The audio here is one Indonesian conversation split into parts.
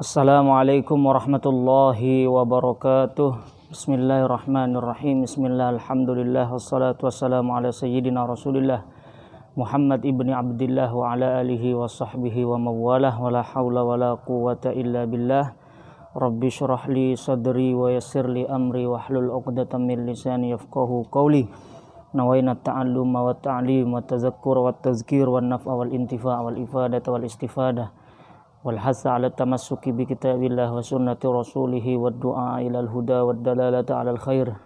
Assalamualaikum warahmatullahi wabarakatuh. Bismillahirrahmanirrahim. Bismillah, alhamdulillah, wassalatu wassalamu ala sayyidina rasulillah Muhammad ibni Abdillah wa ala alihi wa sahbihi wa mawalah wa la hawla wa la quwata illa billah. Rabbi syurah li sadri wa yassir li amri wa hlul uqdatan min lisani yafqahu qawli. Nawaina ta'alluma wa ta'lim wa tazakkur wa tazkir wa naf'a wal intifa' wal ifadata wal istifadah wal hasa ala tamassuki bi kitabillah wa sunnati rasulihi wa du'a ilal huda wa dalalata alal khair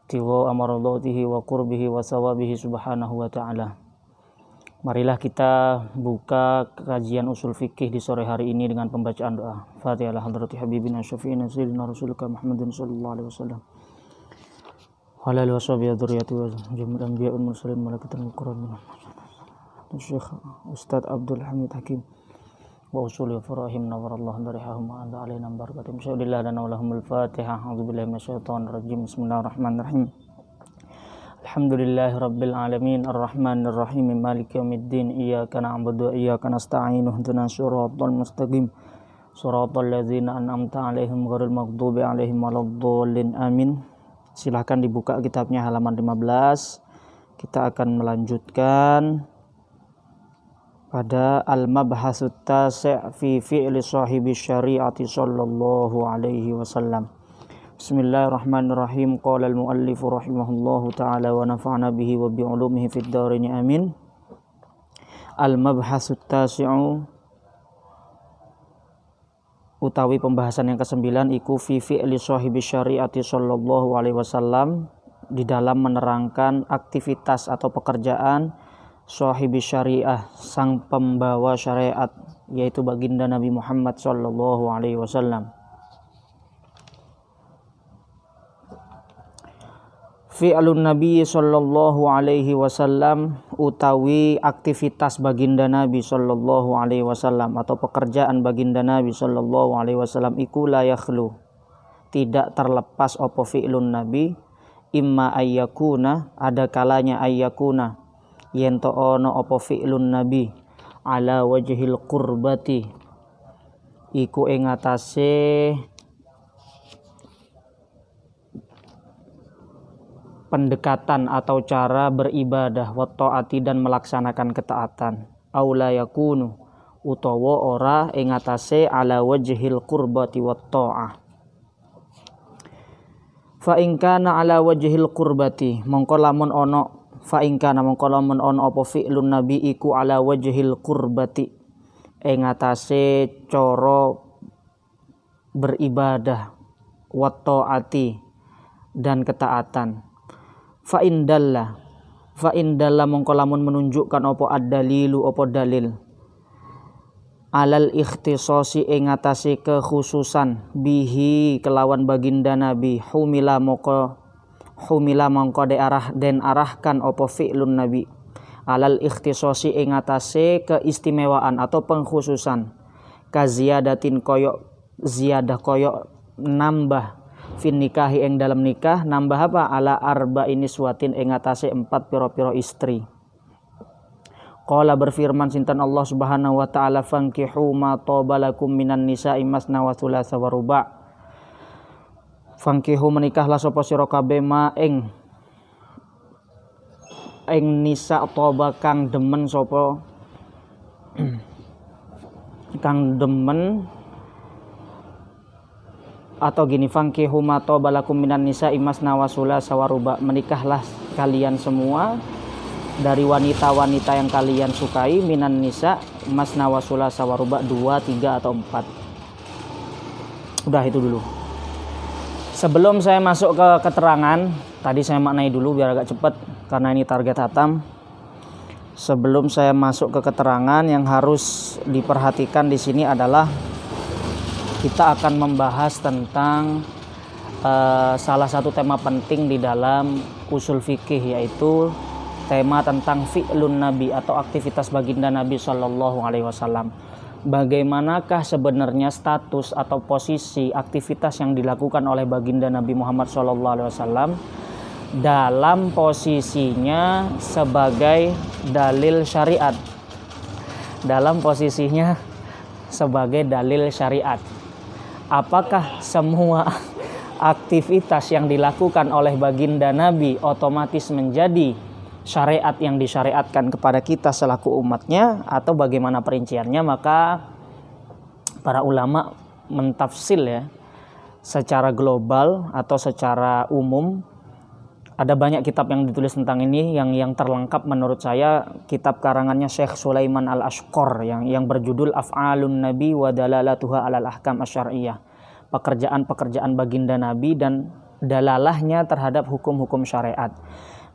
tiwa amaradatihi wa qurbihi wa sawabihi subhanahu wa ta'ala. Marilah kita buka kajian usul fikih di sore hari ini dengan pembacaan doa Fatihah ala hadrati habibina syafi'ina sayyidina rasulika Muhammadin sallallahu alaihi wasallam wa ala alihi wa sahbihi dzurriyyati wa jami'il anbiya'i wal mursalin malaikatul mukarramin Syekh Ustaz Abdul Hamid Hakim wa usuli farahim nawarallahu darihahum wa a'adha alaina barakatuhum syahidillah dan walahumul fatihah. A'udzubillahi minasyaitonir rajim. Bismillahirrahmanirrahim. Alhamdulillahi rabbil alamin arrahmanir rahim maliki yaumiddin iyyaka na'budu wa iyyaka nasta'in ihdinas siratal mustaqim siratal ladzina an'amta 'alaihim ghairil maghdubi 'alaihim waladdallin amin. Silahkan dibuka kitabnya halaman 15. Kita akan melanjutkan pada al-mabhasut tasi' fi fi'li sahibi syari'ati sallallahu alaihi wasallam. Bismillahirrahmanirrahim. Qala al-muallif rahimahullahu ta'ala wa nafa'na bihi wa bi'ulumihi fid dharain amin. Al-mabhasut tasi'u utawi pembahasan yang ke-9 iku fi fi'li sahibi syari'ati sallallahu alaihi wasallam, di dalam menerangkan aktivitas atau pekerjaan sahibi syariah, sang pembawa syariat, yaitu baginda Nabi Muhammad sallallahu alaihi wasallam. Fi'lun Nabi sallallahu alaihi wasallam utawi aktivitas baginda Nabi sallallahu alaihi wasallam atau pekerjaan baginda Nabi sallallahu alaihi wasallam iku la yakhlu, tidak terlepas opo fi'lun Nabi, imma ayyakuna, ada kalanya ayyakuna yento ono opo fi'lun Nabi ala wajhil qurbati, iku ing atase pendekatan atau cara beribadah, wa taati dan melaksanakan ketaatan, aula yakunu utawa ora ing atase ala wajhil qurbati wa ta'ah. Fa in kana ala wajhil qurbati, mongko lamun ono fa in kana mongko lamun ono apa fi'lun Nabi iku ala wajhil qurbati ing atase cara beribadah, wa taati dan ketaatan. Fa indalla mongko lamun menunjukkan apa ad-dalilu apa dalil alal ikhtisasi ing atase kekhususan bihi kelawan baginda Nabi, humila mongko arahkan apa fi'lun Nabi alal ikhtisasi ing atase keistimewaan atau pengkhususan, kaziyadatin koyok ziyadah koyok nambah fin nikahi ing dalam nikah, nambah apa ala arba'in niswatin ing atase 4 pira-pira istri. Qala berfirman sinten Allah Subhanahu wa taala, fankihu ma tabalakum minan nisa'i masna wa thulatsa wa ruba'. Fankihu menikahlah sapa sira kabeh ma ing nisa toba kang demen sapa kang demen, atau gini, fankihu ma tabalakum minan nisa'i masna wa thulatsa wa ruba', menikahlah kalian semua dari wanita-wanita yang kalian sukai, minan nisa masna wa thulatsa wa ruba', 2, 3 atau 4. Udah itu dulu. Sebelum saya masuk ke keterangan, tadi saya maknai dulu biar agak cepat karena ini target hatam. Sebelum saya masuk ke keterangan, yang harus diperhatikan di sini adalah kita akan membahas tentang salah satu tema penting di dalam usul fikih, yaitu tema tentang fi'lun Nabi atau aktivitas baginda Nabi sallallahu alaihi wasallam. Bagaimanakah sebenarnya status atau posisi aktivitas yang dilakukan oleh baginda Nabi Muhammad sallallahu alaihi wasallam dalam posisinya sebagai dalil syariat, dalam posisinya sebagai dalil syariat. Apakah semua aktivitas yang dilakukan oleh baginda Nabi otomatis menjadi syariat yang disyariatkan kepada kita selaku umatnya, atau bagaimana perinciannya? Maka para ulama mentafsil ya, secara global atau secara umum. Ada banyak kitab yang ditulis tentang ini. Yang terlengkap menurut saya kitab karangannya Syekh Sulaiman Al-Ashqar yang berjudul Af'alun Nabi wa Dalalatuha 'alal Ahkam Asy-Syar'iyyah. Pekerjaan-pekerjaan baginda Nabi dan dalalahnya terhadap hukum-hukum syariat.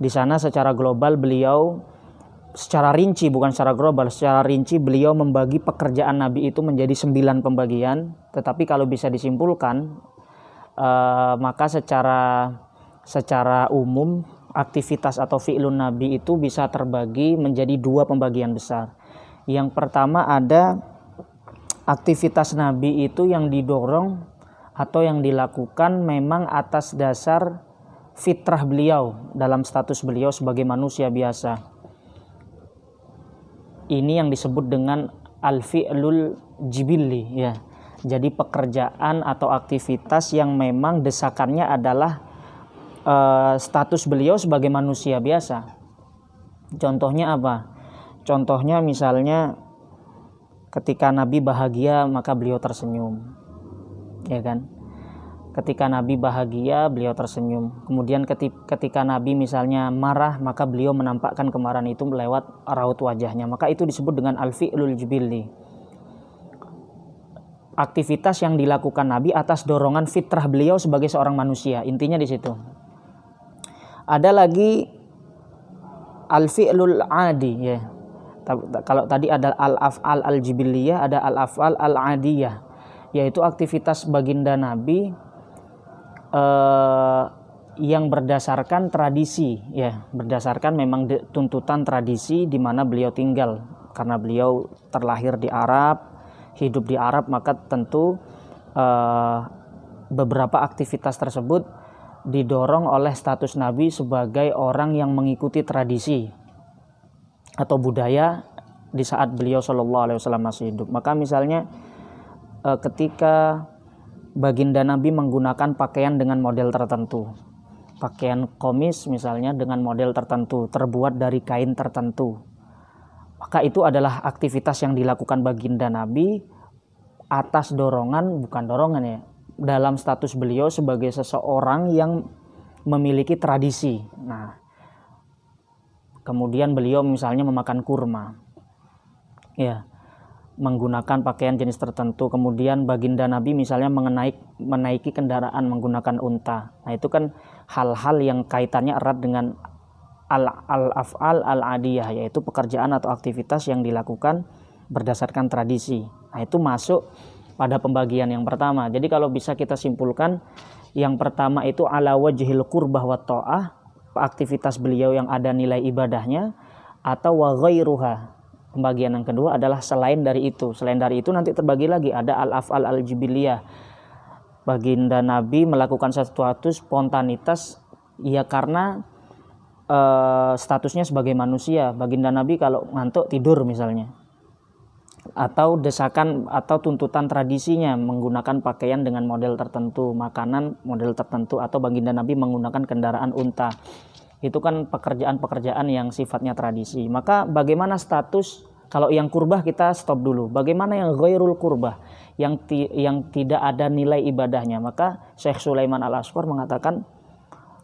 Di sana secara global beliau, secara rinci, bukan secara global, secara rinci beliau membagi pekerjaan Nabi itu menjadi 9 pembagian. Tetapi kalau bisa disimpulkan, maka secara umum aktivitas atau fi'lun Nabi itu bisa terbagi menjadi 2 pembagian besar. Yang pertama ada aktivitas Nabi itu yang didorong atau yang dilakukan memang atas dasar fitrah beliau dalam status beliau sebagai manusia biasa. Ini yang disebut dengan al-fi'lul jibilli ya. Jadi pekerjaan atau aktivitas yang memang desakannya adalah status beliau sebagai manusia biasa. Contohnya apa? Contohnya misalnya ketika Nabi bahagia maka beliau tersenyum, ya kan? Ketika Nabi bahagia beliau tersenyum. Kemudian ketika Nabi misalnya marah maka beliau menampakkan kemarahan itu lewat raut wajahnya. Maka itu disebut dengan al-fi'lul jibilli. Aktivitas yang dilakukan Nabi atas dorongan fitrah beliau sebagai seorang manusia. Intinya di situ. Ada lagi al-fi'lul adi ya. Kalau tadi ada al-af'al al-jibiliyah, ada al-af'al al-adiyah, yaitu aktivitas baginda Nabi yang berdasarkan tradisi ya, berdasarkan memang tuntutan tradisi di mana beliau tinggal. Karena beliau terlahir di Arab, hidup di Arab, maka tentu beberapa aktivitas tersebut didorong oleh status Nabi sebagai orang yang mengikuti tradisi atau budaya di saat beliau Shallallahu Alaihi Wasallam masih hidup. Maka misalnya ketika baginda Nabi menggunakan pakaian dengan model tertentu, pakaian komis misalnya dengan model tertentu, terbuat dari kain tertentu, maka itu adalah aktivitas yang dilakukan baginda Nabi atas dorongan, bukan dorongan ya, dalam status beliau sebagai seseorang yang memiliki tradisi. Nah, kemudian beliau misalnya memakan kurma, ya, menggunakan pakaian jenis tertentu. Kemudian baginda Nabi misalnya menaiki kendaraan menggunakan unta. Nah, itu kan hal-hal yang kaitannya erat dengan al-af'al al-adiyah, yaitu pekerjaan atau aktivitas yang dilakukan berdasarkan tradisi. Nah, itu masuk pada pembagian yang pertama. Jadi kalau bisa kita simpulkan, yang pertama itu ala wajhil qurbah wa ta'ah, aktivitas beliau yang ada nilai ibadahnya, atau wa ghairuha. Pembagian yang kedua adalah selain dari itu. Selain dari itu nanti terbagi lagi, ada al-af'al al-jibiliyah. Baginda Nabi melakukan sesuatu spontanitas ya karena statusnya sebagai manusia. Baginda Nabi kalau ngantuk tidur misalnya, atau desakan atau tuntutan tradisinya menggunakan pakaian dengan model tertentu, makanan model tertentu, atau baginda Nabi menggunakan kendaraan unta. Itu kan pekerjaan-pekerjaan yang sifatnya tradisi. Maka bagaimana status, kalau yang kurbah kita stop dulu, bagaimana yang ghairul kurbah, yang tidak ada nilai ibadahnya? Maka Syekh Sulaiman Al-Ashqar mengatakan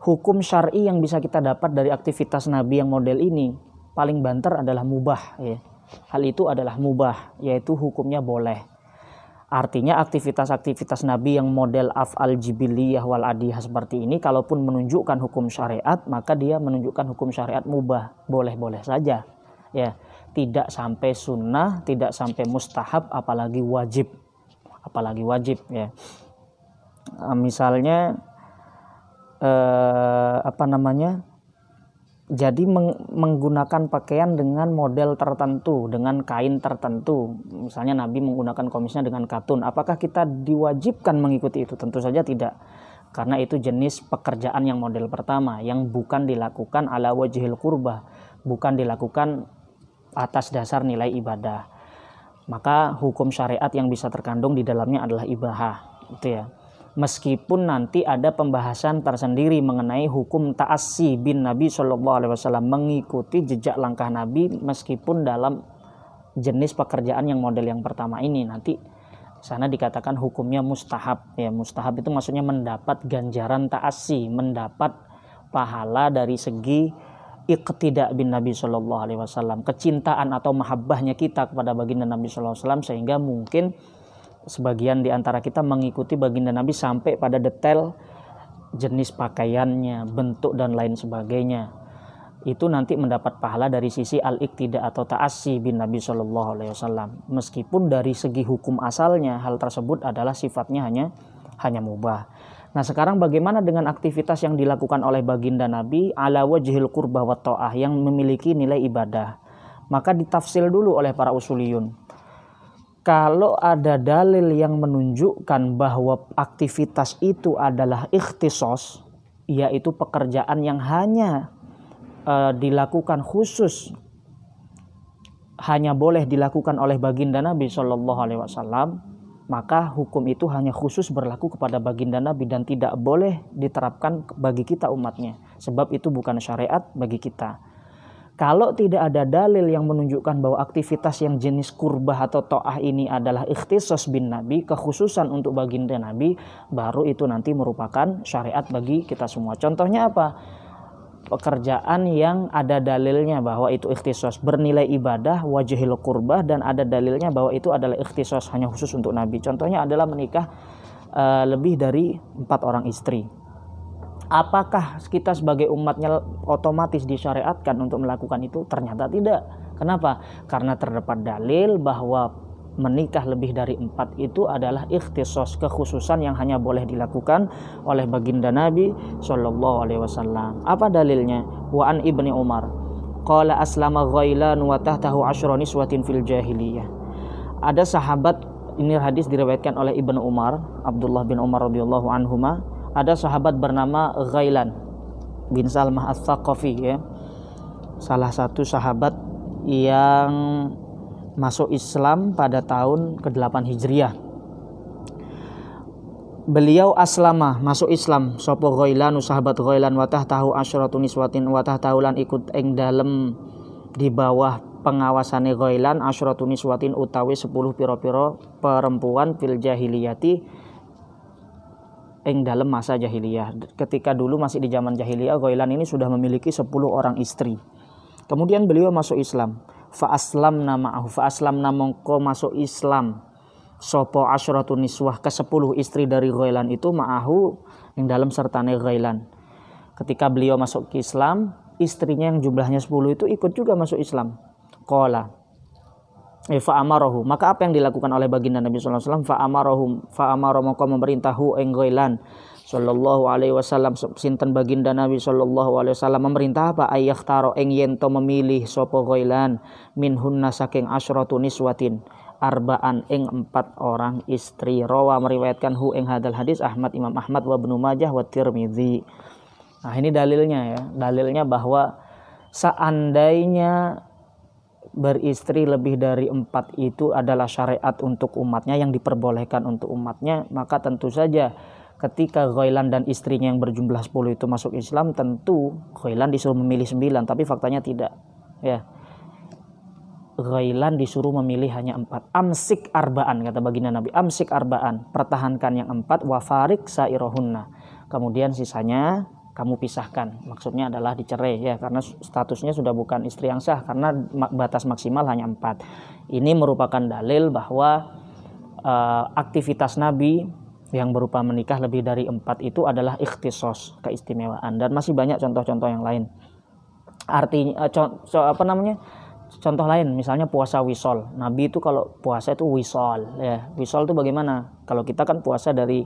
hukum syar'i yang bisa kita dapat dari aktivitas Nabi yang model ini paling banter adalah mubah ya. Hal itu adalah mubah, yaitu hukumnya boleh. Artinya aktivitas-aktivitas Nabi yang model af'al jibiliyah wal adiyah seperti ini, kalaupun menunjukkan hukum syariat, maka dia menunjukkan hukum syariat mubah, boleh-boleh saja. Ya, tidak sampai sunnah, tidak sampai mustahab, apalagi wajib. Ya. Misalnya jadi menggunakan pakaian dengan model tertentu, dengan kain tertentu. Misalnya Nabi menggunakan komisnya dengan katun. Apakah kita diwajibkan mengikuti itu? Tentu saja tidak. Karena itu jenis pekerjaan yang model pertama, yang bukan dilakukan ala wajhil qurbah, bukan dilakukan atas dasar nilai ibadah. maka hukum syariat yang bisa terkandung di dalamnya adalah ibahah, gitu ya. Meskipun nanti ada pembahasan tersendiri mengenai hukum ta'assi bin Nabi SAW, mengikuti jejak langkah Nabi meskipun dalam jenis pekerjaan yang model yang pertama ini. Nanti sana dikatakan hukumnya mustahab. Ya, mustahab itu maksudnya mendapat ganjaran ta'assi, mendapat pahala dari segi iqtida bin Nabi SAW, kecintaan atau mahabbahnya kita kepada baginda Nabi SAW, sehingga mungkin sebagian di antara kita mengikuti baginda Nabi sampai pada detail jenis pakaiannya, bentuk dan lain sebagainya. Itu nanti mendapat pahala dari sisi al-iqtida atau ta'assi bin Nabi SAW. Meskipun dari segi hukum asalnya hal tersebut adalah sifatnya hanya mubah. Nah, sekarang bagaimana dengan aktivitas yang dilakukan oleh baginda Nabi ala wajhil qurbah wa ta'ah yang memiliki nilai ibadah? Maka ditafsil dulu oleh para usuliyun. Kalau ada dalil yang menunjukkan bahwa aktivitas itu adalah ikhtisos, yaitu pekerjaan yang hanya dilakukan khusus, hanya boleh dilakukan oleh baginda Nabi SAW, maka hukum itu hanya khusus berlaku kepada baginda Nabi dan tidak boleh diterapkan bagi kita umatnya, sebab itu bukan syariat bagi kita. Kalau tidak ada dalil yang menunjukkan bahwa aktivitas yang jenis kurbah atau to'ah ini adalah ikhtisos bin Nabi, kekhususan untuk baginda Nabi, baru itu nanti merupakan syariat bagi kita semua. Contohnya apa? Pekerjaan yang ada dalilnya bahwa itu ikhtisos, bernilai ibadah, wajhil kurbah, dan ada dalilnya bahwa itu adalah ikhtisos, hanya khusus untuk Nabi. Contohnya adalah menikah lebih dari 4 orang istri. Apakah kita sebagai umatnya otomatis disyariatkan untuk melakukan itu? Ternyata tidak. Kenapa? Karena terdapat dalil bahwa menikah lebih dari 4 itu adalah ikhtisos, kekhususan yang hanya boleh dilakukan oleh baginda Nabi SAW. Apa dalilnya? Wa an ibni Umar qala aslama Ghailan wa tahtahu 10 niswatin fil jahiliyah. Ada sahabat, ini hadis diriwayatkan oleh Ibnu Umar, Abdullah bin Umar radhiyallahu anhuma. Ada sahabat bernama Ghailan bin Salmah Ats-Tsaqafi, ya. Salah satu sahabat yang masuk Islam pada tahun ke-8 Hijriah. Beliau aslama, masuk Islam, sapa Ghailan, sahabat Ghailan, wa tahtahu 10 niswatin, wa tahtahu lan ikut ing dalem di bawah pengawasane Ghailan 10 niswatin utawi 10 pira-pira perempuan fil jahiliyati ing dalam masa jahiliyah. Ketika dulu masih di zaman jahiliyah, Ghailan ini sudah memiliki 10 orang istri. Kemudian beliau masuk Islam. Fa aslamna ma'ahu, fa aslamna mongko masuk Islam sapa 10 niswah, ke 10 istri dari Ghailan itu, ma'ahu ing dalam sertane Ghailan. Ketika beliau masuk ke Islam, istrinya yang jumlahnya 10 itu ikut juga masuk Islam. Qala fa'amarahu, maka apa yang dilakukan oleh baginda Nabi SAW? Fa'amarahu maka memerintahhu ing Ghailan sallallahu alaihi wasallam, sinten baginda Nabi sallallahu alaihi wasallam memerintah apa? Ayakhtaro ing yento memilih sapa Ghailan minhunna saking 10 niswatin arba'an ing 4 orang istri. Rawa meriwayatkan hu ing hadal hadis Imam Ahmad wa Ibnu Majah wa Tirmidzi. Nah, ini dalilnya, ya. Dalilnya bahwa seandainya beristri lebih dari 4 itu adalah syariat untuk umatnya, yang diperbolehkan untuk umatnya, maka tentu saja ketika Ghailan dan istrinya yang berjumlah 10 itu masuk Islam, tentu Ghailan disuruh memilih 9, tapi faktanya tidak, ya. Ghailan disuruh memilih hanya 4. Amsik arba'an, kata baginda Nabi, amsik arba'an, pertahankan yang 4, wa farik sairohunna, kemudian sisanya kamu pisahkan. Maksudnya adalah dicerai, ya, karena statusnya sudah bukan istri yang sah, karena batas maksimal hanya 4. Ini merupakan dalil bahwa aktivitas Nabi yang berupa menikah lebih dari 4 itu adalah ikhtisos, keistimewaan, dan masih banyak contoh-contoh yang lain. Artinya contoh lain, misalnya puasa wisol. Nabi itu kalau puasa itu wisol, ya. Wisol itu bagaimana? Kalau kita kan puasa dari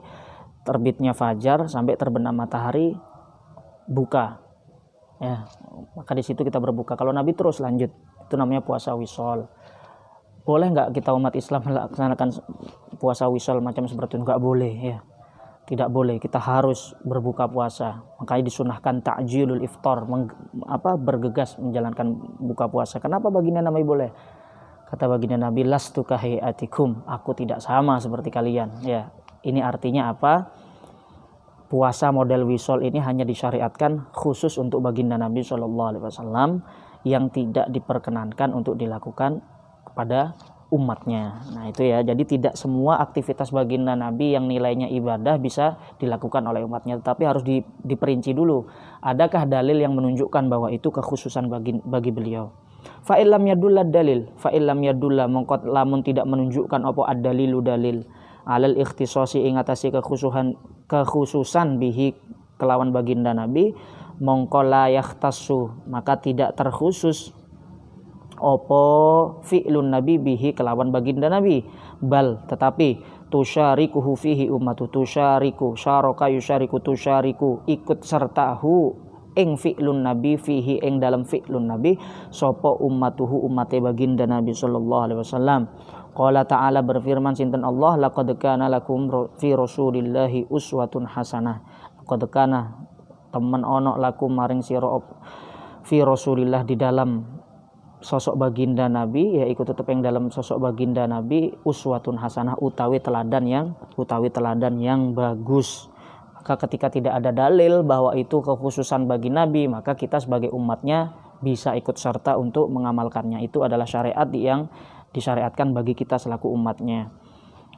terbitnya fajar sampai terbenam matahari, buka, ya, maka di situ kita berbuka. Kalau Nabi terus lanjut, itu namanya puasa wisol. Boleh nggak kita umat Islam melaksanakan puasa wisol macam seperti itu? Nggak boleh, ya, tidak boleh. Kita harus berbuka puasa. Makanya disunahkan ta'jilul iftar, bergegas menjalankan buka puasa. Kenapa baginda Nabi boleh? Kata baginda Nabi, lastu kahayatikum, aku tidak sama seperti kalian. Ya, ini artinya apa? Puasa model wisol ini hanya disyariatkan khusus untuk baginda Nabi SAW yang tidak diperkenankan untuk dilakukan kepada umatnya. Nah itu ya, jadi tidak semua aktivitas baginda Nabi yang nilainya ibadah bisa dilakukan oleh umatnya, tetapi harus diperinci dulu. Adakah dalil yang menunjukkan bahwa itu kekhususan bagi beliau? Fa'illam yadulla dalil, fa'illam yadulla mongkot lamun tidak menunjukkan apa ad-dalilu dalil alal ikhtisasi ing atase kekhususan bihi kelawan baginda Nabi, mongko la yakhtassu maka tidak terkhusus opo fi'lun nabi bihi kelawan baginda Nabi, bal tetapi tusyarikuhu fihi ummatu, tusyariku syaraka yusyariku tusyariku ikut sertahu ing fi'lun nabi fihi ing dalam fi'lun nabi sapa ummatuhu umate baginda Nabi sallallahu alaihi wasallam. Qala ta'ala berfirman sinten Allah, laqad kana lakum fi rasulillahi uswatun hasanah. Laqad kana temen ono lakum maring sira fi rasulillah di dalam sosok baginda Nabi, ya ikut tetep yang dalam sosok baginda Nabi uswatun hasanah utawi teladan yang bagus. Maka ketika tidak ada dalil bahwa itu kekhususan bagi Nabi, maka kita sebagai umatnya bisa ikut serta untuk mengamalkannya. Itu adalah syariat yang disyariatkan bagi kita selaku umatnya.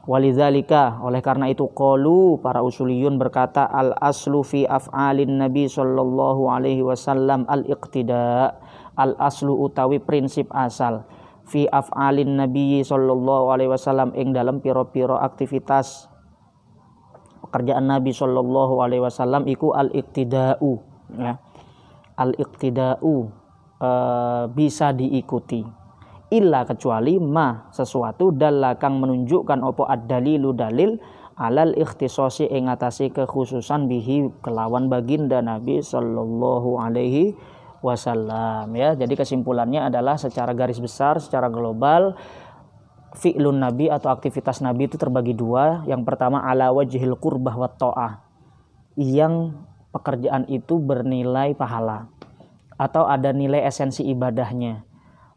Walidzalika, oleh karena itu qalu para usuliyun berkata al aslu fi af'alin nabi sallallahu alaihi wasallam al iqtida. Al aslu utawi prinsip asal fi af'alin nabi sallallahu alaihi wasallam ing dalam piro-piro aktivitas pekerjaan Nabi sallallahu alaihi wasallam iku al iqtida'u, ya. Al iqtida'u bisa diikuti. Illa kecuali ma sesuatu dalakang menunjukkan opo ad-dalilu dalil alal ikhtisasi ing atase kekhususan bihi kelawan baginda Nabi sallallahu alaihi wasallam, ya. Jadi kesimpulannya adalah secara garis besar, secara global fi'lun Nabi atau aktivitas Nabi itu terbagi dua. Yang pertama ala wajhil qurbah wa ta'ah, yang pekerjaan itu bernilai pahala atau ada nilai esensi ibadahnya.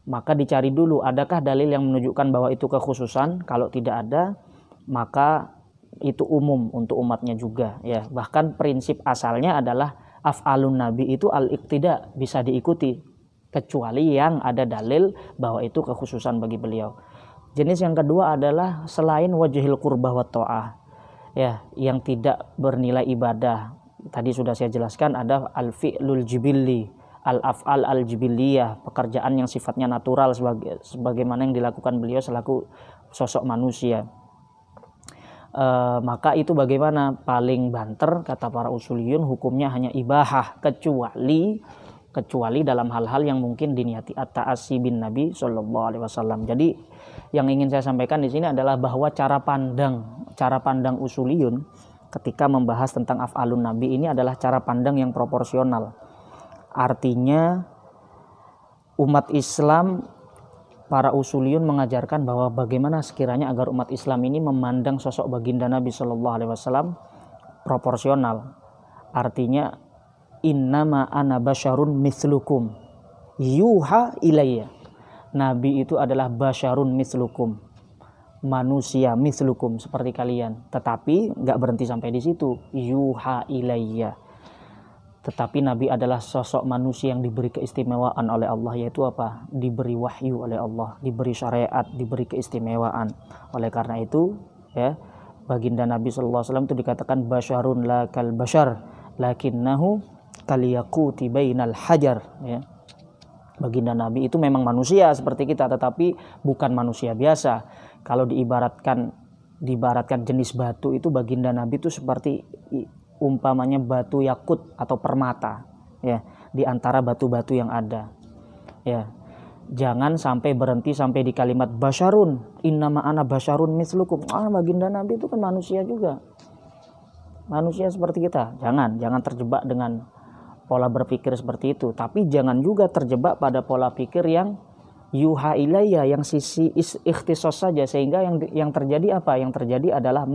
Maka dicari dulu adakah dalil yang menunjukkan bahwa itu kekhususan. Kalau tidak ada, maka itu umum untuk umatnya juga, ya. Bahkan prinsip asalnya adalah af'alun nabi itu al-iqtida, bisa diikuti kecuali yang ada dalil bahwa itu kekhususan bagi beliau. Jenis yang kedua adalah selain wajhil qurbah wa ta'ah, ya, yang tidak bernilai ibadah. Tadi sudah saya jelaskan ada al-fi'lul jibilli, al-af'al al-jibiliyah, pekerjaan yang sifatnya natural sebagaimana yang dilakukan beliau selaku sosok manusia. Maka itu bagaimana? Paling banter kata para usuliyun hukumnya hanya ibahah, kecuali dalam hal-hal yang mungkin diniati at-ta'assi bin Nabi sallallahu alaihi wasallam. Jadi yang ingin saya sampaikan di sini adalah bahwa cara pandang usuliyun ketika membahas tentang af'alun Nabi ini adalah cara pandang yang proporsional. Artinya umat Islam, para usuliyun mengajarkan bahwa bagaimana sekiranya agar umat Islam ini memandang sosok baginda Nabi sallallahu alaihi wasallam proporsional. Artinya innama ana basyarun mithlukum yuha ilayya. Nabi itu adalah basyarun mithlukum, manusia mithlukum seperti kalian. Tetapi enggak berhenti sampai di situ, yuha ilayya. Tetapi Nabi adalah sosok manusia yang diberi keistimewaan oleh Allah, yaitu apa? Diberi wahyu oleh Allah, diberi syariat, diberi keistimewaan. Oleh karena itu, ya, baginda Nabi sallallahu alaihi wasallam itu dikatakan basyarun la kal basyar lakinnahu kaliyaquti bainal hajar, ya. Baginda Nabi itu memang manusia seperti kita, tetapi bukan manusia biasa. Kalau diibaratkan jenis batu itu, baginda Nabi itu seperti umpamanya batu yakut atau permata, ya, di antara batu-batu yang ada, ya. Jangan sampai berhenti sampai di kalimat basyarun, innama ana basyarun mislukum. Baginda Nabi itu kan manusia juga, manusia seperti kita. Jangan terjebak dengan pola berpikir seperti itu. Tapi jangan juga terjebak pada pola pikir yang yuha ilayya, yang sisi ikhtisos saja, sehingga yang terjadi apa? Yang terjadi adalah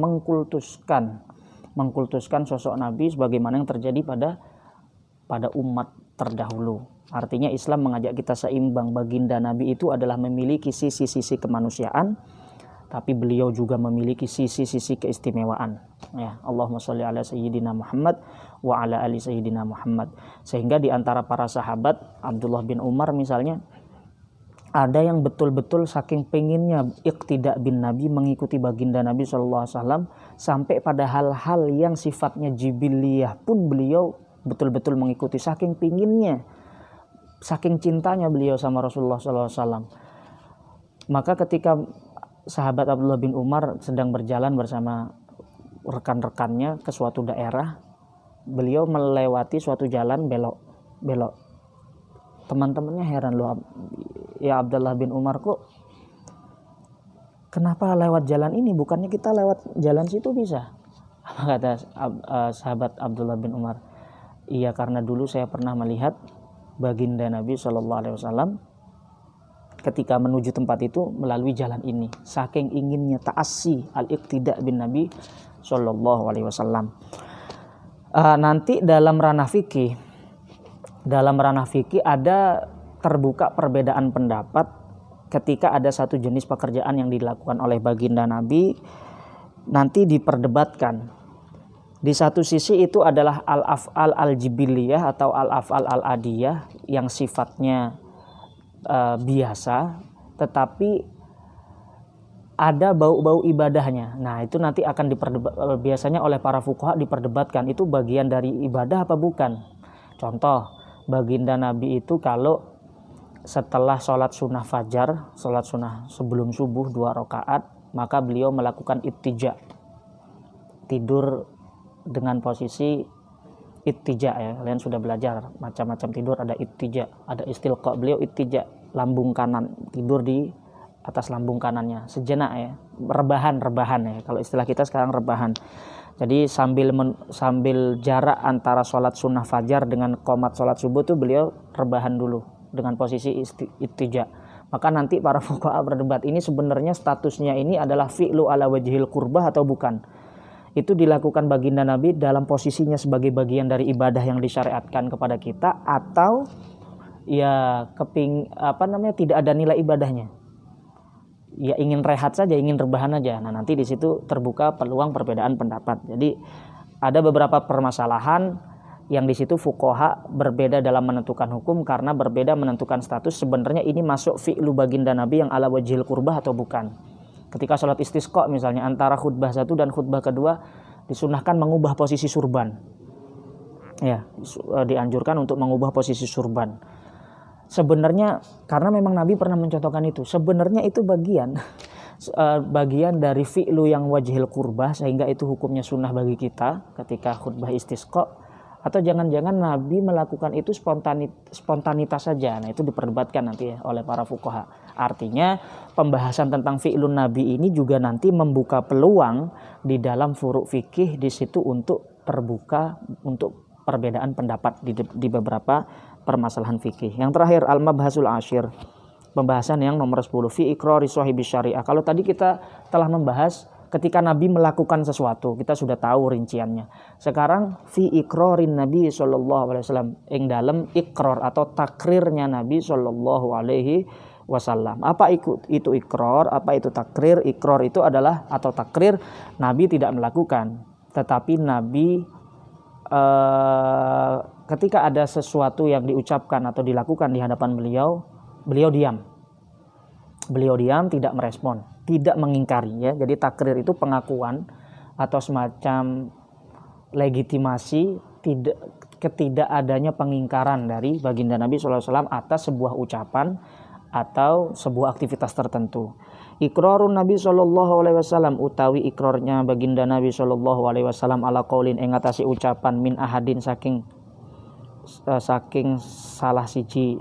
mengkultuskan sosok Nabi sebagaimana yang terjadi pada umat terdahulu. Artinya Islam mengajak kita seimbang. Baginda Nabi itu adalah memiliki sisi-sisi kemanusiaan, tapi beliau juga memiliki sisi-sisi keistimewaan. Ya, Allahumma sholli ala sayyidina Muhammad wa ala ali sayyidina Muhammad. Sehingga di antara para sahabat, Abdullah bin Umar misalnya, ada yang betul-betul saking penginnya iqtida bin Nabi, mengikuti baginda Nabi SAW, sampai pada hal-hal yang sifatnya jibiliyah pun beliau betul-betul mengikuti. Saking penginnya, saking cintanya beliau sama Rasulullah SAW. Maka ketika sahabat Abdullah bin Umar sedang berjalan bersama rekan-rekannya ke suatu daerah, beliau melewati suatu jalan belok. Teman-temannya heran, loh ya Abdullah bin Umar, kok kenapa lewat jalan ini, bukannya kita lewat jalan situ bisa? Kata sahabat Abdullah bin Umar, iya karena dulu saya pernah melihat baginda Nabi SAW ketika menuju tempat itu melalui jalan ini. Saking inginnya ta'assi al-iqtida bin Nabi SAW. Nanti dalam ranah fikih ada terbuka perbedaan pendapat ketika ada satu jenis pekerjaan yang dilakukan oleh baginda Nabi, nanti diperdebatkan. Di satu sisi itu adalah al-af'al al-jibiliyah atau al-af'al al-adiyah yang sifatnya biasa, tetapi ada bau-bau ibadahnya. Nah, itu nanti akan biasanya oleh para fuqaha diperdebatkan, itu bagian dari ibadah apa bukan. Contoh, baginda Nabi itu kalau setelah sholat sunnah fajar, sholat sunnah sebelum subuh 2 rakaat, maka beliau melakukan ittija, tidur dengan posisi ittija. Ya, kalian sudah belajar macam-macam tidur, ada ittija, ada istilqa. Beliau ittija, lambung kanan, tidur di atas lambung kanannya sejenak, ya, rebahan ya, kalau istilah kita sekarang rebahan. Jadi sambil jarak antara sholat sunnah fajar dengan qomat sholat subuh tuh beliau rebahan dulu dengan posisi ittija. Maka nanti para fuqaha berdebat, ini sebenarnya statusnya ini adalah fi'lu ala wajhil qurbah atau bukan. Itu dilakukan baginda Nabi dalam posisinya sebagai bagian dari ibadah yang disyariatkan kepada kita, atau ya tidak ada nilai ibadahnya. Ya ingin rehat saja, ingin rebahan aja. Nah, nanti di situ terbuka peluang perbedaan pendapat. Jadi ada beberapa permasalahan yang di situ fuqaha berbeda dalam menentukan hukum karena berbeda menentukan status. Sebenarnya ini masuk fi'lu baginda Nabi yang ala wajhil qurbah atau bukan. Ketika sholat istisqa misalnya, antara khutbah 1 dan khutbah kedua disunahkan mengubah posisi surban. Ya, dianjurkan untuk mengubah posisi surban. Sebenarnya karena memang Nabi pernah mencontohkan itu. Sebenarnya itu bagian dari fi'lu yang wajhil qurbah, sehingga itu hukumnya sunnah bagi kita ketika khutbah istisqa. Atau jangan-jangan Nabi melakukan itu spontanitas saja. Nah, itu diperdebatkan nanti ya oleh para fuqaha. Artinya pembahasan tentang fi'lun Nabi ini juga nanti membuka peluang di dalam furu' fikih di situ untuk terbuka untuk perbedaan pendapat di beberapa permasalahan fikih. Yang terakhir, al-mabhasul ashir, pembahasan yang nomor 10, fi iqrari sahibi syariah. Kalau tadi kita telah membahas ketika Nabi melakukan sesuatu, kita sudah tahu rinciannya. Sekarang fi iqrarin Nabi sallallahu alaihi wasallam, ing dalam iqrar atau takrirnya Nabi sallallahu alaihi wasallam. Apa itu iqrar, apa itu takrir? Iqrar itu adalah atau takrir Nabi tidak melakukan, tetapi Nabi ketika ada sesuatu yang diucapkan atau dilakukan di hadapan beliau diam. Beliau diam, tidak merespon, tidak mengingkari, ya. Jadi takrir itu pengakuan atau semacam legitimasi ketidakadanya pengingkaran dari baginda Nabi SAW atas sebuah ucapan atau sebuah aktivitas tertentu. Iqrarun Nabi SAW utawi ikrarnya baginda Nabi SAW ala qaulin ing ngatasi ucapan min ahadin saking salah siji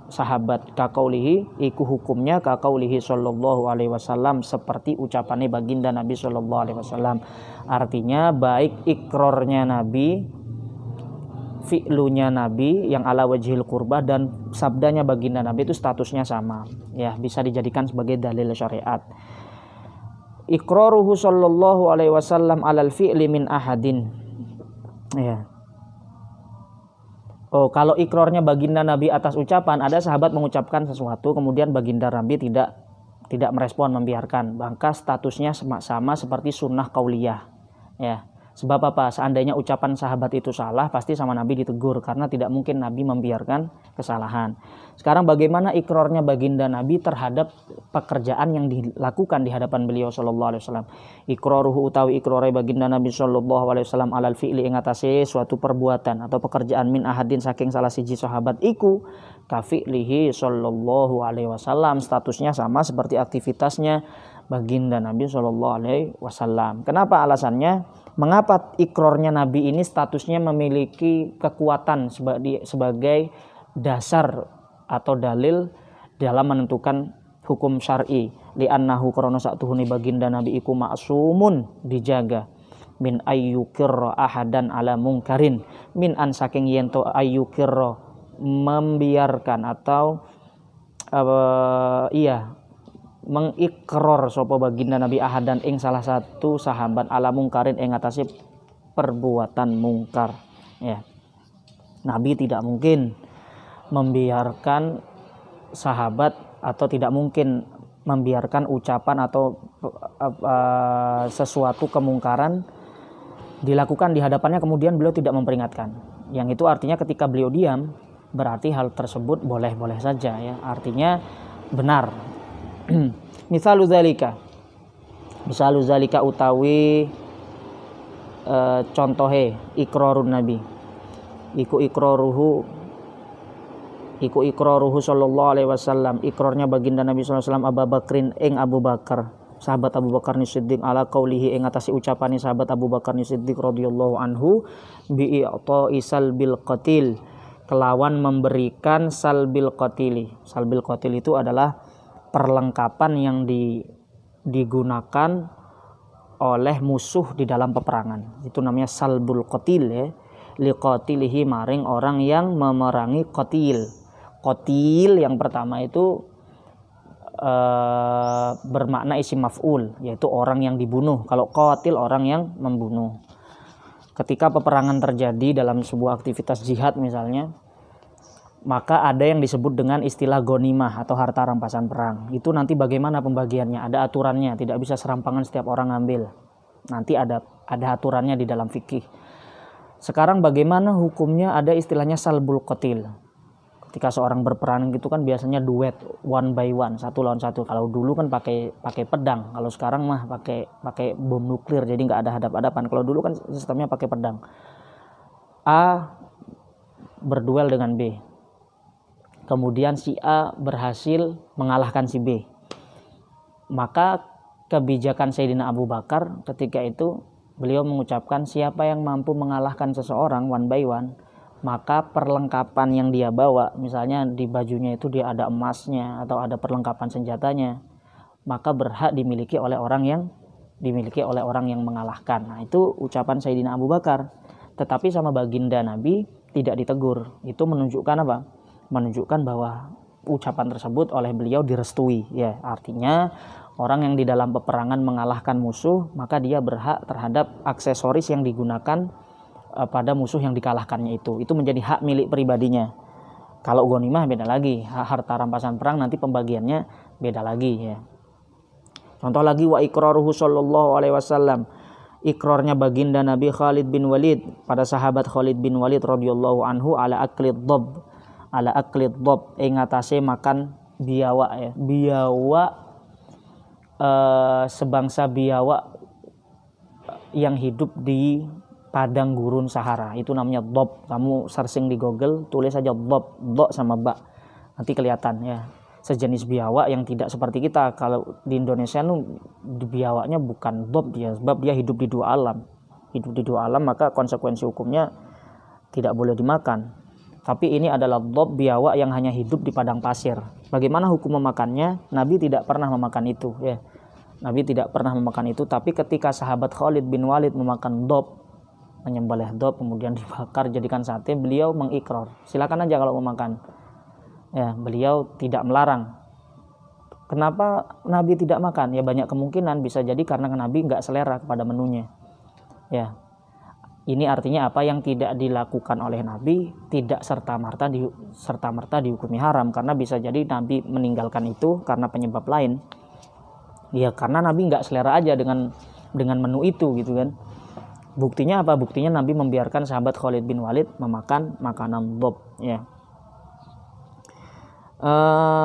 sahabat, kakaulihi iku hukumnya kakaulihi sallallahu alaihi wasallam, seperti ucapannya baginda Nabi sallallahu alaihi wasallam. Artinya baik ikrarnya Nabi, fi'lunya Nabi yang ala wajhil qurbah, dan sabdanya baginda Nabi itu statusnya sama, ya, bisa dijadikan sebagai dalil syariat. Iqraruhu sallallahu alaihi wasallam alal fi'li min ahadin, ya. Oh, kalau ikrornya baginda Nabi atas ucapan, ada sahabat mengucapkan sesuatu, kemudian baginda Nabi tidak merespon, membiarkan. Maka statusnya sama seperti sunnah qauliyah. Ya. Sebab apa? Seandainya ucapan sahabat itu salah, pasti sama Nabi ditegur karena tidak mungkin Nabi membiarkan kesalahan. Sekarang bagaimana ikrornya baginda Nabi terhadap pekerjaan yang dilakukan di hadapan beliau sallallahu alaihi wasallam? Iqraruhu utawi ikrore baginda Nabi sallallahu alaihi wasallam alal fi'li ing atase suatu perbuatan atau pekerjaan min ahadin saking salah siji sahabat iku kafi'lihi sallallahu alaihi wasallam, statusnya sama seperti aktivitasnya baginda Nabi sallallahu alaihi wasallam. Kenapa alasannya? Mengapa ikrornya Nabi ini statusnya memiliki kekuatan sebagai dasar atau dalil dalam menentukan hukum syar'i? Li'annahu karena satuhuni baginda Nabi iku ma'sumun, dijaga min ayyukirra ahadan ala mungkarin, min an saking yento ayyukirra membiarkan atau mengikror sapa baginda Nabi ahadan ing salah satu sahabat ala mungkarin ing atase perbuatan mungkar. Ya. Nabi tidak mungkin membiarkan sahabat atau tidak mungkin membiarkan ucapan atau sesuatu kemungkaran dilakukan di hadapannya kemudian beliau tidak memperingatkan. Yang itu artinya ketika beliau diam berarti hal tersebut boleh-boleh saja, ya. Artinya benar. Misalu zalika utawi contohe ikrarun Nabi iku ikraruhu sallallahu alaihi wasallam, ikrarnya baginda Nabi sallallahu alaihi wasallam Abu Bakrin ing Abu Bakar, sahabat Abu Bakar Siddiq ala qaulihi ing atase ucapane sahabat Abu Bakar Siddiq radhiyallahu anhu bi i'ta'i salbil qatil, kelawan memberikan salbil qatili. Salbil qatil itu adalah perlengkapan yang digunakan oleh musuh di dalam peperangan. Itu namanya salbul qatil, ya. Liqatilihi maring orang yang memerangi qatil. Qatil yang pertama itu bermakna isim maf'ul, yaitu orang yang dibunuh. Kalau qatil orang yang membunuh. Ketika peperangan terjadi dalam sebuah aktivitas jihad misalnya, maka ada yang disebut dengan istilah ghanimah atau harta rampasan perang. Itu nanti bagaimana pembagiannya? Ada aturannya, tidak bisa serampangan setiap orang ngambil. Nanti ada aturannya di dalam fikih. Sekarang bagaimana hukumnya? Ada istilahnya salbul qatil. Ketika seorang berperang gitu kan biasanya duet, one by one, satu lawan satu. Kalau dulu kan pakai pedang, kalau sekarang mah pakai bom nuklir, jadi nggak ada hadap-hadapan. Kalau dulu kan sistemnya pakai pedang. A berduel dengan B. Kemudian si A berhasil mengalahkan si B. Maka kebijakan Sayyidina Abu Bakar ketika itu beliau mengucapkan siapa yang mampu mengalahkan seseorang one by one, maka perlengkapan yang dia bawa, misalnya di bajunya itu dia ada emasnya atau ada perlengkapan senjatanya, maka berhak dimiliki oleh orang yang mengalahkan. Nah, itu ucapan Sayyidina Abu Bakar. Tetapi sama baginda Nabi tidak ditegur. Itu menunjukkan apa? Menunjukkan bahwa ucapan tersebut oleh beliau direstui, ya. Artinya orang yang di dalam peperangan mengalahkan musuh, maka dia berhak terhadap aksesoris yang digunakan pada musuh yang dikalahkannya itu menjadi hak milik pribadinya. Kalau ghanimah beda lagi, harta rampasan perang nanti pembagiannya beda lagi, ya. Contoh lagi, wa iqraruhu sallallahu alaihi wasallam, ikrarnya baginda Nabi Khalid bin Walid pada sahabat Khalid bin Walid radhiyallahu anhu ala aklid dhab ing atase makan biawak, ya. Biawak sebangsa biawak yang hidup di padang gurun Sahara, itu namanya dhab. Kamu searching di Google, tulis saja dhab, dha sama ba, nanti kelihatan, ya. Sejenis biawak yang tidak seperti kita. Kalau di Indonesia biawaknya bukan dhab dia, sebab dia hidup di dua alam, maka konsekuensi hukumnya tidak boleh dimakan. Tapi ini adalah dhab, biawak yang hanya hidup di padang pasir. Bagaimana hukum memakannya? Nabi tidak pernah memakan itu, ya. Nabi tidak pernah memakan itu. Tapi ketika sahabat Khalid bin Walid memakan dhab, menyembelih dhab kemudian dibakar jadikan sate, beliau mengikrar, silakan aja kalau mau makan, ya. Beliau tidak melarang. Kenapa Nabi tidak makan? Ya banyak kemungkinan, bisa jadi karena Nabi nggak selera kepada menunya, ya. Ini artinya apa yang tidak dilakukan oleh Nabi tidak serta-merta dihukumi haram, karena bisa jadi Nabi meninggalkan itu karena penyebab lain. Ya karena Nabi nggak selera aja dengan menu itu gitu kan. Buktinya apa? Buktinya Nabi membiarkan sahabat Khalid bin Walid memakan makanan dhab ya.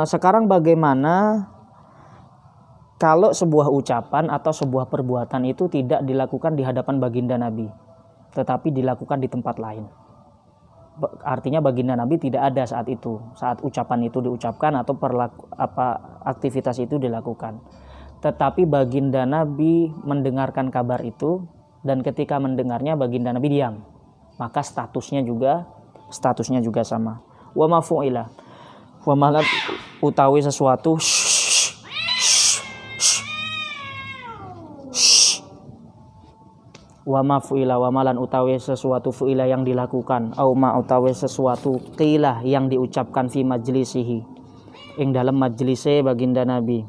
Sekarang bagaimana kalau sebuah ucapan atau sebuah perbuatan itu tidak dilakukan di hadapan baginda Nabi, tetapi dilakukan di tempat lain? Artinya baginda Nabi tidak ada saat itu, saat ucapan itu diucapkan atau aktivitas itu dilakukan. Tetapi baginda Nabi mendengarkan kabar itu, dan ketika mendengarnya baginda Nabi diam, maka statusnya juga sama. Wa mafu'ila, wa malat utawi sesuatu wa mafu'ila, wa malan utawi sesuatu fu'ila yang dilakukan, au ma utawi sesuatu qila yang diucapkan fi majlisihi ing dalam majlise baginda Nabi.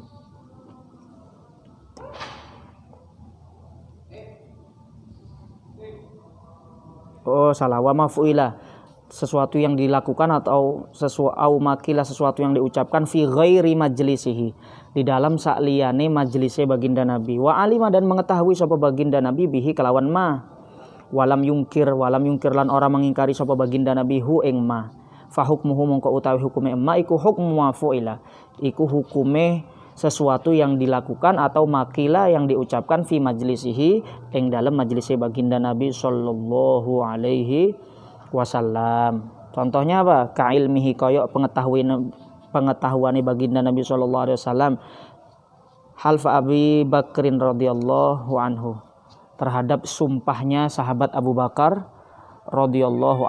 Oh salah, wa mafu'ila sesuatu yang dilakukan atau sesuatu yang diucapkan fi ghairi majlisihi di dalam sakliyane majlise baginda Nabi. Wa alima dan mengetahui sapa baginda Nabi bihi kelawan ma. Walam yungkir lan orang mengingkari sapa baginda Nabi hu ing ma. Fa hukmuhu mongko utawi hukume ma iku hukmu mafu'ila. Iku hukume sesuatu yang dilakukan atau makila yang diucapkan fi majlisihi ing dalam majlise baginda Nabi sallallahu alaihi wasallam. Contohnya apa? Ka'ilmihi koyok pengetahuan baginda Nabi sallallahu alaihi wasallam halfa Abi Bakrin radhiyallahu anhu, terhadap sumpahnya sahabat Abu Bakar radhiyallahu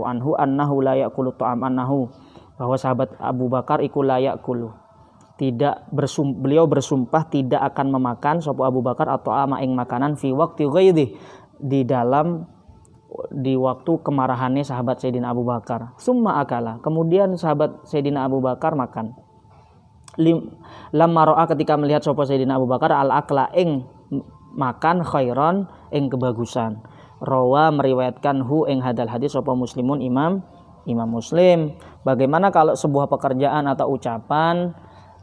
anhu, annahu la yaqulu ta'am, annahu bahwa sahabat Abu Bakar iku la yaqulu beliau bersumpah tidak akan memakan sapa Abu Bakar atau ama ing makanan fi waqti ghaidhi di waktu kemarahannya sahabat Sayyidina Abu Bakar. Summa akala, kemudian sahabat Sayyidina Abu Bakar makan. Lamma ra'a, ketika melihat sapa Sayyidina Abu Bakar al akla ing makan khairon ing kebagusan. Rawa meriwayatkan hu ing hadal hadis sapa Muslimun Imam Muslim. Bagaimana kalau sebuah pekerjaan atau ucapan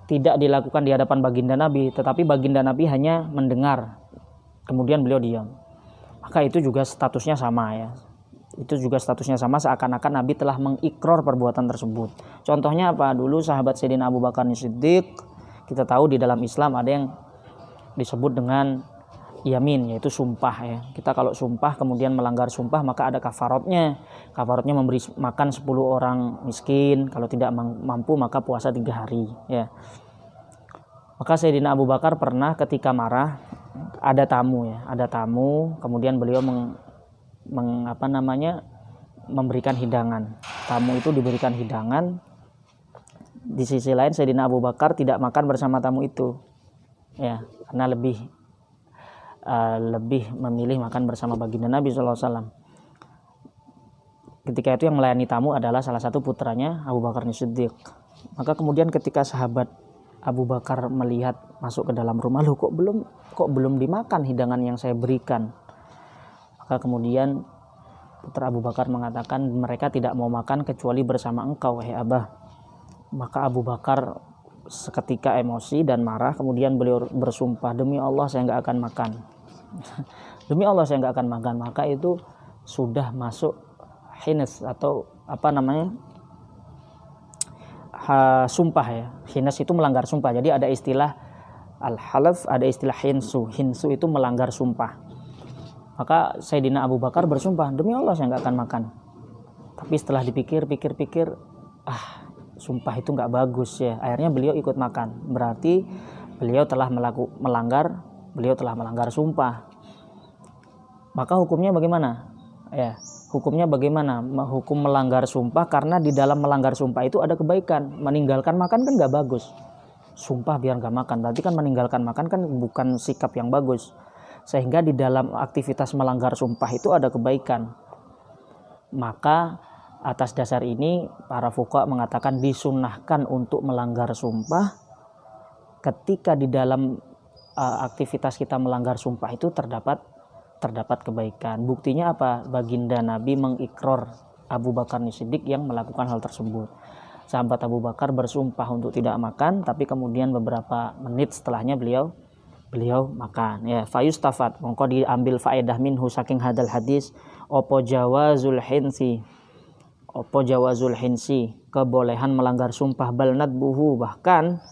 tidak dilakukan di hadapan baginda Nabi, tetapi baginda Nabi hanya mendengar, kemudian beliau diam? Maka itu juga statusnya sama ya. Itu juga statusnya sama, seakan-akan Nabi telah mengikrar perbuatan tersebut. Contohnya apa? Dulu sahabat Sayyidina Abu Bakar Siddiq, kita tahu di dalam Islam ada yang disebut dengan yamin, yaitu sumpah ya. Kita kalau sumpah kemudian melanggar sumpah, maka ada kafaratnya. Kafaratnya memberi makan 10 orang miskin, kalau tidak mampu maka puasa 3 hari ya. Maka Sayyidina Abu Bakar pernah ketika marah, ada tamu, kemudian beliau memberikan hidangan. Tamu itu diberikan hidangan. Di sisi lain Sayyidina Abu Bakar tidak makan bersama tamu itu. Ya, karena lebih memilih makan bersama baginda Nabi SAW. Ketika itu yang melayani tamu adalah salah satu putranya Abu Bakar Siddiq. Maka kemudian ketika sahabat Abu Bakar melihat masuk ke dalam rumah, loh kok belum dimakan hidangan yang saya berikan. Maka kemudian putra Abu Bakar mengatakan, mereka tidak mau makan kecuali bersama engkau wahai Abah. Maka Abu Bakar seketika emosi dan marah, kemudian beliau bersumpah, demi Allah saya nggak akan makan. Demi Allah saya nggak akan makan. Maka itu sudah masuk hines atau sumpah ya. Hines itu melanggar sumpah. Jadi ada istilah al-halaf, ada istilah hinsu. Hinsu itu melanggar sumpah. Maka Sayyidina Abu Bakar bersumpah, demi Allah saya nggak akan makan. Tapi setelah dipikir-pikir, sumpah itu nggak bagus ya. Akhirnya beliau ikut makan. Berarti beliau telah melanggar sumpah. Maka hukumnya bagaimana? Ya, hukumnya bagaimana? Hukum melanggar sumpah, karena di dalam melanggar sumpah itu ada kebaikan. Meninggalkan makan kan nggak bagus. Sumpah biar nggak makan, berarti kan meninggalkan makan kan bukan sikap yang bagus. Sehingga di dalam aktivitas melanggar sumpah itu ada kebaikan. Maka atas dasar ini para fuqaha mengatakan disunnahkan untuk melanggar sumpah ketika di dalam aktivitas kita melanggar sumpah itu terdapat kebaikan. Buktinya apa? Baginda Nabi mengikrar Abu Bakar Siddiq yang melakukan hal tersebut. Sahabat Abu Bakar bersumpah untuk tidak makan, tapi kemudian beberapa menit setelahnya beliau makan. Ya, fayustafat, mongko diambil faedah minhu saking hadal hadis opo jawazul hinsi, kebolehan melanggar sumpah, balnat buhu, bahkan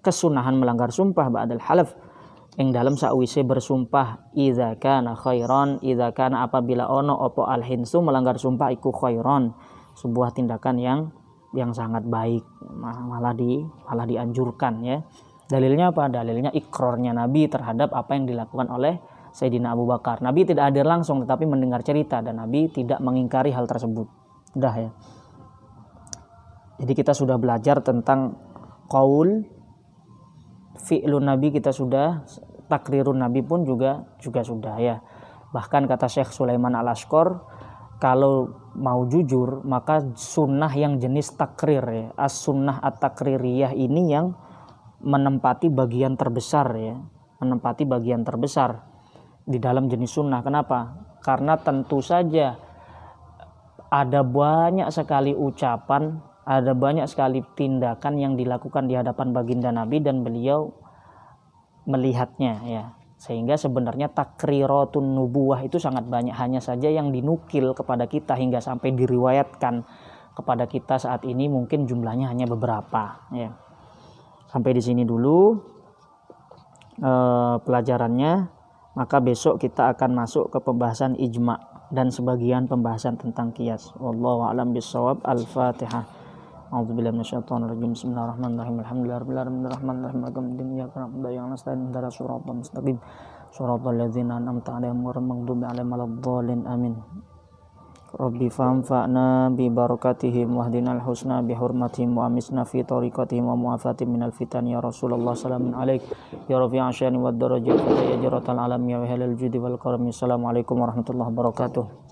kesunahan melanggar sumpah ba'dal halaf, yang dalam sakwise bersumpah, idza kana khairan, idza kana apabila ono opo al hinsu melanggar sumpah iku khairan, sebuah tindakan yang sangat baik, malah dianjurkan ya. Dalilnya apa? Dalilnya ikrarnya Nabi terhadap apa yang dilakukan oleh Sayyidina Abu Bakar. Nabi tidak hadir langsung tetapi mendengar cerita, dan Nabi tidak mengingkari hal tersebut. Udah ya. Jadi kita sudah belajar tentang qaul, fi'lun Nabi kita sudah, takrirun Nabi pun juga sudah ya. Bahkan kata Syekh Sulaiman Al-Ashqar, kalau mau jujur maka sunnah yang jenis takrir ya, as-sunnah at-takririyah ini yang menempati bagian terbesar ya, menempati bagian terbesar di dalam jenis sunnah. Kenapa? Karena tentu saja ada banyak sekali ucapan, ada banyak sekali tindakan yang dilakukan di hadapan baginda Nabi dan beliau melihatnya ya. Sehingga sebenarnya takriratun nubuwah itu sangat banyak, hanya saja yang dinukil kepada kita hingga sampai diriwayatkan kepada kita saat ini mungkin jumlahnya hanya beberapa ya. Sampai di sini dulu pelajarannya, maka besok kita akan masuk ke pembahasan ijma dan sebagian pembahasan tentang qiyas. Wallahu a'lam bissawab. Al-Fatihah. A'udzubillahi minasyaitonir rajim. Bismillahirrahmanirrahim. Alhamdulillahirabbil alamin arrahmanirrahim maliki iyyaka na'budu wa iyyaka nasta'in ihdinas siratal mustaqim siratal ladzina an'amta 'alaihim ghairil maghdubi 'alaihim waladdallin. Amin. Rabbi famfa'na bi barakatihim wahdinal husna bi hurmatihim wa amisna fi tariqatihim wa mu'afatihim minal fitan ya Rasulullah salamun alaik ya rafi'a syani wad darajat ya jaratal alam ya halal judi wal karam. Assalamualaikum warahmatullahi wabarakatuh.